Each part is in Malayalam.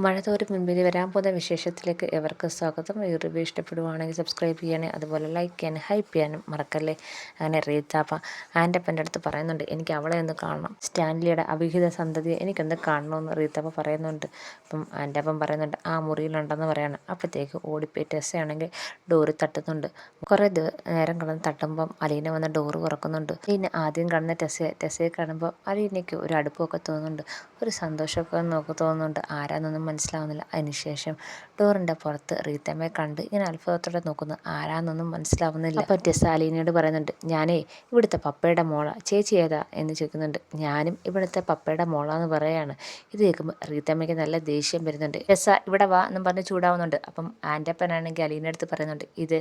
മഴ തോരും മുൻപിൽ വരാൻ പോകുന്ന വിശേഷത്തിലേക്ക് എവർക്കും സ്വാഗതം. ഈ റിവ്യൂ ഇഷ്ടപ്പെടുവാണെങ്കിൽ സബ്സ്ക്രൈബ് ചെയ്യാനും അതുപോലെ ലൈക്ക് ചെയ്യാനും ഹൈപ്പ് ചെയ്യാനും മറക്കല്ലേ. അങ്ങനെ റീത്താപ്പ ആൻ്റപ്പൻ്റെ അടുത്ത് പറയുന്നുണ്ട്, എനിക്ക് അവളെ ഒന്ന് കാണണം, സ്റ്റാൻലിയുടെ അവിഹിത സന്തതിയെ എനിക്കൊന്ന് കാണണമെന്ന് റീത്താപ്പ പറയുന്നുണ്ട്. അപ്പം ആൻ്റപ്പൻ പറയുന്നുണ്ട് ആ മുറിയിലുണ്ടെന്ന് പറയണം. അപ്പോഴത്തേക്ക് ഓടിപ്പോയി ടെസ്സയാണെങ്കിൽ ഡോറ് തട്ടുന്നുണ്ട്. കുറേ നേരം കിടന്ന് തട്ടുമ്പം അലീന വന്ന് ഡോറ് തുറക്കുന്നുണ്ട്. അലീന ആദ്യം കാണുന്ന ടെസ്സയെ കാണുമ്പോൾ അലീനയ്ക്ക് ഒരു അടുപ്പമൊക്കെ തോന്നുന്നുണ്ട്, ഒരു സന്തോഷമൊക്കെ തോന്നുന്നുണ്ട്. ആരാന്നൊന്നും മനസ്സിലാവുന്നില്ല. അതിനുശേഷം ഡോറിൻ്റെ പുറത്ത് റീത്തമ്മയെ കണ്ട് ഇങ്ങനെ അത്ഭുതത്തോടെ നോക്കുന്നു. ആരാന്നൊന്നും മനസ്സിലാവുന്നില്ല. അപ്പം ടെസ്സ അലീനയോട് പറയുന്നുണ്ട്, ഞാനേ ഇവിടുത്തെ പപ്പയുടെ മോളാ, ചേച്ചി ഏതാ എന്ന് ചോദിക്കുന്നുണ്ട്. ഞാനും ഇവിടുത്തെ പപ്പയുടെ മോളാന്ന് പറയാണ്. ഇത് കേൾക്കുമ്പോൾ റീത്തമ്മയ്ക്ക് നല്ല ദേഷ്യം വരുന്നുണ്ട്. ടെസ്സ ഇവിടെ വാ എന്നും പറഞ്ഞ് ചൂടാവുന്നുണ്ട്. അപ്പം ആൻ്റപ്പനാണെങ്കിൽ അലീനയുടെ അടുത്ത് പറയുന്നുണ്ട്, ഇത്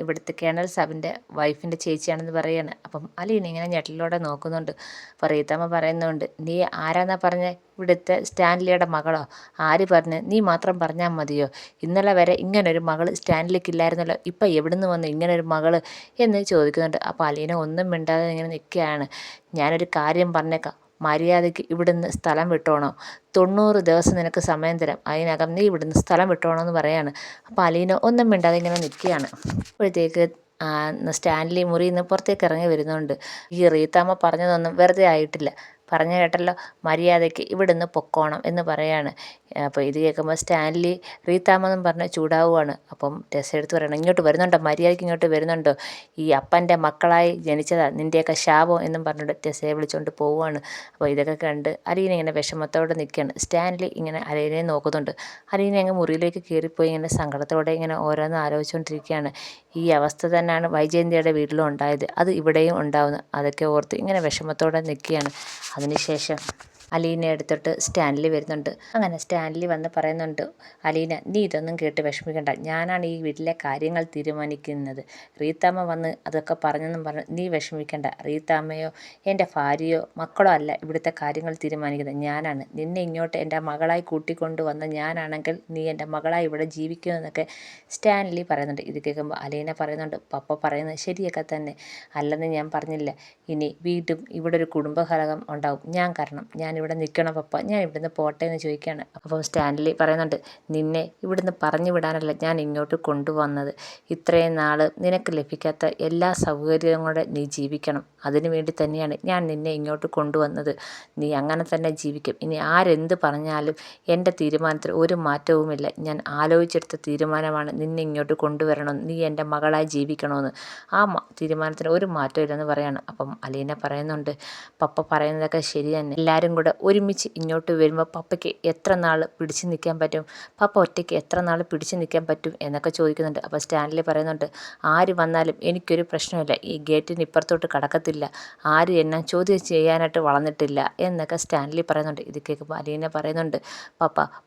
ഇവിടുത്തെ കേണൽ സാബിൻ്റെ വൈഫിൻ്റെ ചേച്ചിയാണെന്ന് പറയാണ്. അപ്പം അലീന ഇങ്ങനെ ഞെട്ടലോടെ നോക്കുന്നുണ്ട്. അപ്പോൾ റീത്തമ്മ പറയുന്നുണ്ട്, നീ ആരാന്നാ പറഞ്ഞ, ഇവിടുത്തെ സ്റ്റാൻലിയുടെ മകളോ? ആര് പറഞ്ഞ്? നീ മാത്രം പറഞ്ഞാൽ മതിയോ? ഇന്നലെ വരെ ഇങ്ങനൊരു മകൾ സ്റ്റാൻലിക്ക് ഇല്ലായിരുന്നല്ലോ, ഇപ്പം എവിടുന്ന് വന്നു ഇങ്ങനൊരു മകൾ എന്ന് ചോദിക്കുന്നുണ്ട്. അപ്പോൾ അലീന ഒന്നും മിണ്ടാതെ ഇങ്ങനെ നിൽക്കുകയാണ്. ഞാനൊരു കാര്യം പറഞ്ഞേക്കാം, മര്യാദയ്ക്ക് ഇവിടുന്ന് സ്ഥലം വിട്ടോണോ? 90 ദിവസം നിനക്ക് സമയം തരാം, അതിനകം നീ ഇവിടുന്ന് സ്ഥലം വിട്ടോണോ എന്ന് പറയാണ്. അപ്പോൾ അലീന ഒന്നും മിണ്ടാതെ ഇങ്ങനെ നിൽക്കുകയാണ്. അപ്പോഴത്തേക്ക് സ്റ്റാൻലി മുറിയിൽ നിന്ന് പുറത്തേക്ക് ഇറങ്ങി വരുന്നുണ്ട്. ഈ റീത്താമ്മ പറഞ്ഞതൊന്നും വെറുതെ ആയിട്ടില്ല, പറഞ്ഞു കേട്ടല്ലോ, മര്യാദയ്ക്ക് ഇവിടുന്ന് പൊക്കോണം എന്ന് പറയാണ്. അപ്പോൾ ഇത് കേൾക്കുമ്പോൾ സ്റ്റാൻലി റീത്താമെന്നും പറഞ്ഞ് ചൂടാവുകയാണ്. അപ്പം ടെസ്സ എടുത്ത് പറയണം, ഇങ്ങോട്ട് വരുന്നുണ്ടോ, മര്യാദയ്ക്ക് ഇങ്ങോട്ട് വരുന്നുണ്ടോ, ഈ അപ്പൻ്റെ മക്കളായി ജനിച്ചതാ നിൻ്റെയൊക്കെ ശാപം എന്നും പറഞ്ഞിട്ട് ടെസ്സയെ വിളിച്ചുകൊണ്ട് പോവുകയാണ്. അപ്പോൾ ഇതൊക്കെ കണ്ട് അലീന ഇങ്ങനെ വിഷമത്തോടെ നിൽക്കുകയാണ്. സ്റ്റാൻലി ഇങ്ങനെ അലീനയെ നോക്കുന്നുണ്ട്. അലീന അങ്ങ് മുറിയിലേക്ക് കയറിപ്പോയി ഇങ്ങനെ സങ്കടത്തോടെ ഇങ്ങനെ ഓരോന്ന് ആലോചിച്ചുകൊണ്ടിരിക്കുകയാണ്. ഈ അവസ്ഥ തന്നെയാണ് വൈജയന്തിയുടെ വീട്ടിലും ഉണ്ടായത്, അത് ഇവിടെയും ഉണ്ടാവുന്നു. അതൊക്കെ ഓർത്ത് ഇങ്ങനെ വിഷമത്തോടെ നിൽക്കുകയാണ്. അതിനുശേഷം അലീന എടുത്തിട്ട് സ്റ്റാൻലി വരുന്നുണ്ട്. അങ്ങനെ സ്റ്റാൻലി വന്ന് പറയുന്നുണ്ട്, അലീന നീ ഇതൊന്നും കേട്ട് വിഷമിക്കണ്ട, ഞാനാണ് ഈ വീട്ടിലെ കാര്യങ്ങൾ തീരുമാനിക്കുന്നത്. റീത്താമ്മ വന്ന് അതൊക്കെ പറഞ്ഞെന്നും പറഞ്ഞ് നീ വിഷമിക്കണ്ട. റീത്താമ്മയോ എൻ്റെ ഭാര്യയോ മക്കളോ അല്ല ഇവിടുത്തെ കാര്യങ്ങൾ തീരുമാനിക്കുന്നത്, ഞാനാണ്. നിന്നെ ഇങ്ങോട്ട് എൻ്റെ മകളായി കൂട്ടിക്കൊണ്ട് വന്ന ഞാനാണെങ്കിൽ നീ എൻ്റെ മകളായി ഇവിടെ ജീവിക്കുമെന്നൊക്കെ സ്റ്റാൻലി പറയുന്നുണ്ട്. ഇത് കേൾക്കുമ്പോൾ അലീന പറയുന്നുണ്ട്, പപ്പ പറയുന്നത് ശരിയൊക്കെ തന്നെ, അല്ലെന്ന് ഞാൻ പറഞ്ഞില്ല. ഇനി വീണ്ടും ഇവിടെ ഒരു കുടുംബകലഹം ഉണ്ടാവും, ഞാൻ കാരണം, ഞാൻ ഇവിടെ നിൽക്കണം പപ്പ, ഞാൻ ഇവിടുന്ന് പോട്ടെ എന്ന് ചോദിക്കുകയാണ്. അപ്പം സ്റ്റാൻലി പറയുന്നുണ്ട്, നിന്നെ ഇവിടുന്ന് പറഞ്ഞു വിടാനല്ല ഞാൻ ഇങ്ങോട്ട് കൊണ്ടുവന്നത്. ഇത്രയും നാൾ നിനക്ക് ലഭിക്കാത്ത എല്ലാ സൗകര്യങ്ങളോടെ നീ ജീവിക്കണം, അതിനു വേണ്ടി തന്നെയാണ് ഞാൻ നിന്നെ ഇങ്ങോട്ട് കൊണ്ടുവന്നത്. നീ അങ്ങനെ തന്നെ ജീവിക്കും. ഇനി ആരെന്ത് പറഞ്ഞാലും എൻ്റെ തീരുമാനത്തിൽ ഒരു മാറ്റവുമില്ല. ഞാൻ ആലോചിച്ചെടുത്ത തീരുമാനമാണ് നിന്നെ ഇങ്ങോട്ട് കൊണ്ടുവരണം, നീ എൻ്റെ മകളായി ജീവിക്കണമെന്ന്. ആ തീരുമാനത്തിന് ഒരു മാറ്റവും ഇല്ലെന്ന് പറയാണ്. അപ്പം അലീന പറയുന്നുണ്ട്, പപ്പ പറയുന്നതൊക്കെ ശരി തന്നെ, എല്ലാവരും കൂടെ ഒരുമിച്ച് ഇങ്ങോട്ട് വരുമ്പോൾ പപ്പയ്ക്ക് എത്ര നാൾ പിടിച്ച് നിൽക്കാൻ പറ്റും, പപ്പ ഒറ്റയ്ക്ക് എത്ര നാൾ പിടിച്ച് നിൽക്കാൻ പറ്റും എന്നൊക്കെ ചോദിക്കുന്നുണ്ട്. അപ്പോൾ സ്റ്റാൻലി പറയുന്നുണ്ട്, ആര് വന്നാലും എനിക്കൊരു പ്രശ്നമില്ല, ഈ ഗേറ്റിന് ഇപ്പുറത്തോട്ട് കടക്കത്തില്ല, ആര് എന്നെ ചോദ്യം ചെയ്യാനായിട്ട് വളർന്നിട്ടില്ല എന്നൊക്കെ സ്റ്റാൻലി പറയുന്നുണ്ട്. ഇത് കേൾക്കുമ്പോൾ അലീന പറയുന്നുണ്ട്,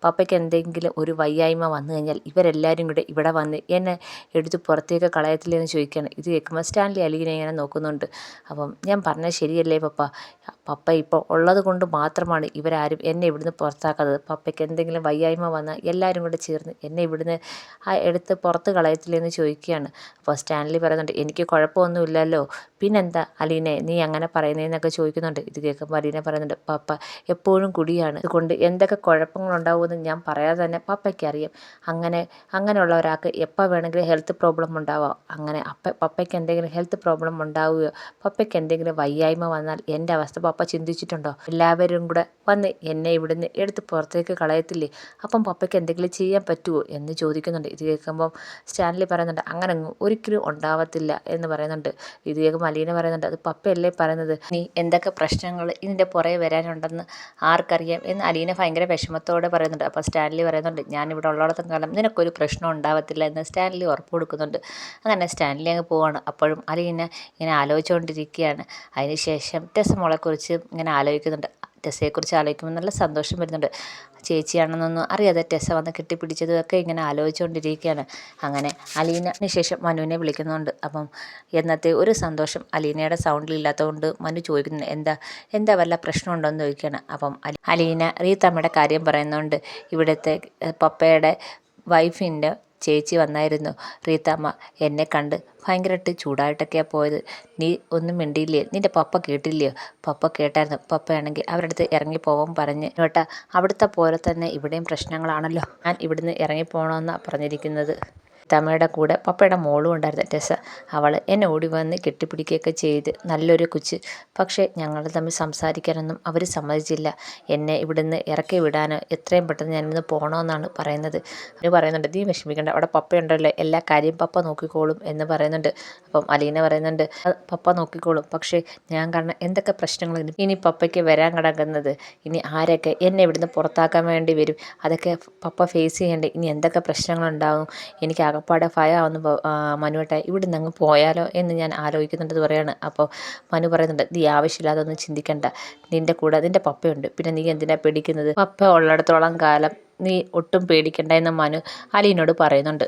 പപ്പയ്ക്ക് എന്തെങ്കിലും ഒരു വയ്യായ്മ വന്നു കഴിഞ്ഞാൽ ഇവരെല്ലാവരും കൂടെ ഇവിടെ വന്ന് എന്നെ എടുത്ത് പുറത്തേക്ക് കളയത്തില്ലെന്ന് ചോദിക്കുകയാണ്. ഇത് കേൾക്കുമ്പോൾ സ്റ്റാൻലി അലീനെ ഇങ്ങനെ നോക്കുന്നുണ്ട്. അപ്പം ഞാൻ പറഞ്ഞത് ശരിയല്ലേ പപ്പ, പപ്പ ഇപ്പോൾ ഉള്ളത് കൊണ്ട് മാത്രമാണ് ഇവരാരും എന്നെ ഇവിടുന്ന് പുറത്താക്കാത്തത്. പപ്പയ്ക്ക് എന്തെങ്കിലും വയ്യായ്മ വന്നാൽ എല്ലാവരും കൂടെ ചേർന്ന് എന്നെ ഇവിടുന്ന് എടുത്ത് പുറത്ത് കളയത്തില്ലെന്ന് ചോദിക്കുകയാണ്. അപ്പോൾ സ്റ്റാൻലി പറയുന്നുണ്ട്, എനിക്ക് കുഴപ്പമൊന്നുമില്ലല്ലോ, പിന്നെന്താ അലീനെ നീ അങ്ങനെ പറയുന്നതെന്നൊക്കെ ചോദിക്കുന്നുണ്ട്. ഇത് കേൾക്കുമ്പോൾ അലീന പറയുന്നുണ്ട്, പപ്പ എപ്പോഴും കുടിയാണ്, അതുകൊണ്ട് എന്തൊക്കെ കുഴപ്പങ്ങളുണ്ടാവുമെന്ന് ഞാൻ പറയാതെ തന്നെ പപ്പയ്ക്കറിയാം. അങ്ങനെയുള്ള ഒരാൾക്ക് എപ്പോൾ വേണമെങ്കിലും ഹെൽത്ത് പ്രോബ്ലം ഉണ്ടാവാം. അങ്ങനെ പപ്പയ്ക്ക് എന്തെങ്കിലും ഹെൽത്ത് പ്രോബ്ലം ഉണ്ടാവുകയോ പപ്പയ്ക്ക് എന്തെങ്കിലും വയ്യായ്മ വന്നാൽ എൻ്റെ അവസ്ഥ പപ്പ ചിന്തിച്ചിട്ടുണ്ടോ? എല്ലാവരും കൂടെ വന്ന് എന്നെ ഇവിടുന്ന് എടുത്ത് പുറത്തേക്ക് കളയത്തില്ലേ, അപ്പം പപ്പയ്ക്ക് എന്തെങ്കിലും ചെയ്യാൻ പറ്റുമോ എന്ന് ചോദിക്കുന്നുണ്ട്. ഇത് കേൾക്കുമ്പം സ്റ്റാൻലി പറയുന്നുണ്ട്, അങ്ങനെ ഒരിക്കലും ഉണ്ടാവത്തില്ല എന്ന് പറയുന്നുണ്ട്. ഇത് കേൾക്കുമ്പോൾ അലീന പറയുന്നുണ്ട്, അത് പപ്പയല്ലേ പറയുന്നത്, നീ എന്തൊക്കെ പ്രശ്നങ്ങൾ ഇതിൻ്റെ പുറകെ വരാനുണ്ടെന്ന് ആർക്കറിയാം എന്ന് അലീന ഭയങ്കര വിഷമത്തോടെ പറയുന്നുണ്ട്. അപ്പോൾ സ്റ്റാൻലി പറയുന്നുണ്ട്, ഞാനിവിടെ ഉള്ളിടത്തും കാലം നിനക്കൊരു പ്രശ്നം ഉണ്ടാവത്തില്ല എന്ന് സ്റ്റാൻലി ഉറപ്പ് കൊടുക്കുന്നുണ്ട്. അങ്ങനെ സ്റ്റാൻലി അങ്ങ് പോവാണ്. അപ്പോഴും അലീന ഇങ്ങനെ ആലോചിച്ചുകൊണ്ടിരിക്കുകയാണ്. അതിനുശേഷം ടെസ്സ മോളെക്കുറിച്ച് ഇങ്ങനെ ആലോചിക്കുന്നുണ്ട്. ടെസ്സയെക്കുറിച്ച് ആലോചിക്കുമ്പോൾ നല്ല സന്തോഷം വരുന്നുണ്ട്. ചേച്ചിയാണെന്നൊന്നും അറിയാതെ ടെസ്സ വന്ന് കെട്ടിപ്പിടിച്ചതും ഒക്കെ ഇങ്ങനെ ആലോചിച്ചുകൊണ്ടിരിക്കുകയാണ്. അങ്ങനെ അലീനന് ശേഷം മനുവിനെ വിളിക്കുന്നുണ്ട്. അപ്പം എന്നത്തെ ഒരു സന്തോഷം അലീനയുടെ സൗണ്ടിലില്ലാത്തതുകൊണ്ട് മനു ചോദിക്കുന്നു, എന്താ വല്ല പ്രശ്നമുണ്ടോ എന്ന് ചോദിക്കുകയാണ്. അപ്പം അലീന റീത്തമ്മയുടെ കാര്യം പറയുന്നുണ്ട്. ഇവിടുത്തെ പപ്പയുടെ വൈഫിൻ്റെ ചേച്ചി വന്നായിരുന്നു. റീത്തമ്മ എന്നെ കണ്ട് ഭയങ്കരമായിട്ട് ചൂടായിട്ടൊക്കെയാണ് പോയത്. നീ ഒന്നും മിണ്ടിയില്ലേ? നിൻ്റെ പപ്പ കേട്ടില്ലയോ? പപ്പ കേട്ടായിരുന്നു. പപ്പയാണെങ്കിൽ അവരുടെ അടുത്ത് ഇറങ്ങിപ്പോവാൻ പറഞ്ഞ്. കേട്ടാ അവിടുത്തെ പോലെ തന്നെ ഇവിടെയും പ്രശ്നങ്ങളാണല്ലോ. ഞാൻ ഇവിടുന്ന് ഇറങ്ങിപ്പോകണമെന്നാണ് പറഞ്ഞിരിക്കുന്നത്. തമ്മയുടെ കൂടെ പപ്പയുടെ മോളും ഉണ്ടായിരുന്നു ടെസ. അവൾ എന്നെ ഓടി വന്ന് കെട്ടിപ്പിടിക്കുകയൊക്കെ ചെയ്ത് നല്ലൊരു കൊച്ച്. പക്ഷേ ഞങ്ങൾ തമ്മിൽ സംസാരിക്കാനൊന്നും അവർ സമ്മതിച്ചില്ല. എന്നെ ഇവിടുന്ന് ഇറക്കി വിടാനോ എത്രയും പെട്ടെന്ന് ഞാനിന്ന് പോകണമെന്നാണ് പറയുന്നത്. അവർ പറയുന്നുണ്ട് നീ വിഷമിക്കേണ്ട, അവിടെ പപ്പയുണ്ടല്ലോ, എല്ലാ കാര്യം പപ്പ നോക്കിക്കോളും എന്ന് പറയുന്നുണ്ട്. അപ്പം അലീന പറയുന്നുണ്ട് പപ്പ നോക്കിക്കോളും, പക്ഷേ ഞാൻ കാരണം എന്തൊക്കെ പ്രശ്നങ്ങൾ ഇനി പപ്പയ്ക്ക് വരാൻ കിടക്കുന്നത്, ഇനി ആരൊക്കെ എന്നെ ഇവിടുന്ന് പുറത്താക്കാൻ വേണ്ടി വരും, അതൊക്കെ പപ്പ ഫേസ് ചെയ്യേണ്ടേ, ഇനി എന്തൊക്കെ പ്രശ്നങ്ങളുണ്ടാവും, എനിക്ക് ആകപ്പാടെ ഭയമാവുന്നു മനുവേട്ടാ, ഇവിടുന്ന് അങ്ങ് പോയാലോ എന്ന് ഞാൻ ആലോചിക്കുന്നുണ്ടെന്ന് പറയാണ്. അപ്പോൾ മനു പറയുന്നുണ്ട് നീ ആവശ്യമില്ലാതെ ഒന്നും ചിന്തിക്കണ്ട, നിൻ്റെ കൂടെ നിൻ്റെ പപ്പയുണ്ട്, പിന്നെ നീ എന്തിനാ പേടിക്കുന്നത്, പപ്പ ഉള്ളിടത്തോളം കാലം നീ ഒട്ടും പേടിക്കണ്ട എന്ന് മനു അലീനോട് പറയുന്നുണ്ട്.